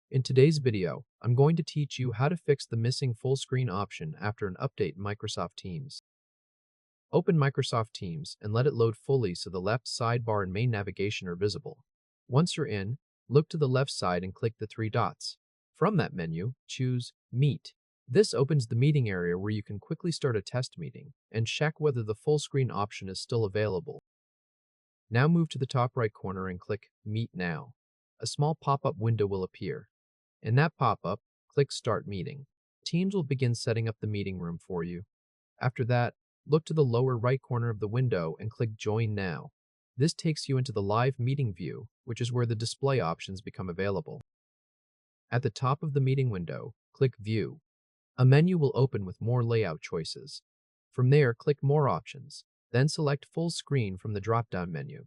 In today's video, I'm going to teach you how to fix the missing full screen option after an update in Microsoft Teams. Open Microsoft Teams and let it load fully so the left sidebar and main navigation are visible. Once you're in, look to the left side and click the three dots. From that menu, choose Meet. This opens the meeting area where you can quickly start a test meeting and check whether the full screen option is still available. Now move to the top right corner and click Meet Now. A small pop-up window will appear. In that pop-up, click Start Meeting. Teams will begin setting up the meeting room for you. After that, look to the lower right corner of the window and click Join Now. This takes you into the live meeting view, which is where the display options become available. At the top of the meeting window, click View. A menu will open with more layout choices. From there, click More Options, then select Full Screen from the drop-down menu.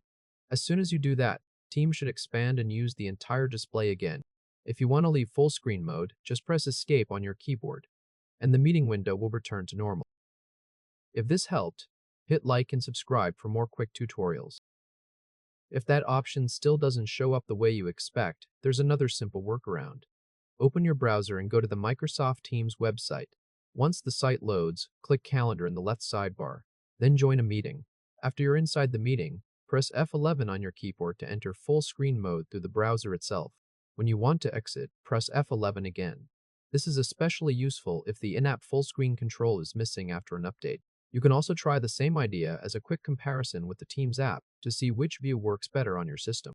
As soon as you do that, Teams should expand and use the entire display again. If you want to leave full screen mode, just press Escape on your keyboard, and the meeting window will return to normal. If this helped, hit like and subscribe for more quick tutorials. If that option still doesn't show up the way you expect, there's another simple workaround. Open your browser and go to the Microsoft Teams website. Once the site loads, click Calendar in the left sidebar, then join a meeting. After you're inside the meeting, press F11 on your keyboard to enter full screen mode through the browser itself. When you want to exit, press F11 again. This is especially useful if the in-app full screen control is missing after an update. You can also try the same idea as a quick comparison with the Teams app to see which view works better on your system.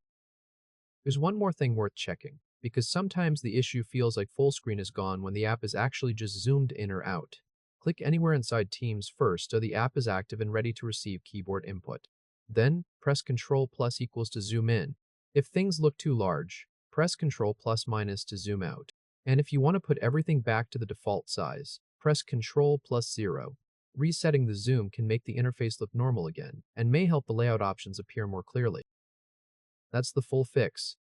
There's one more thing worth checking, because sometimes the issue feels like full screen is gone when the app is actually just zoomed in or out. Click anywhere inside Teams first so the app is active and ready to receive keyboard input. Then, press Ctrl plus equals to zoom in. If things look too large, press Ctrl plus minus to zoom out. And if you want to put everything back to the default size, press Ctrl plus 0. Resetting the zoom can make the interface look normal again and may help the layout options appear more clearly. That's the full fix.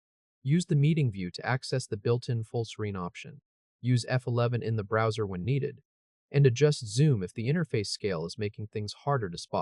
Use the meeting view to access the built-in full screen option. Use F11 in the browser when needed, and adjust zoom if the interface scale is making things harder to spot.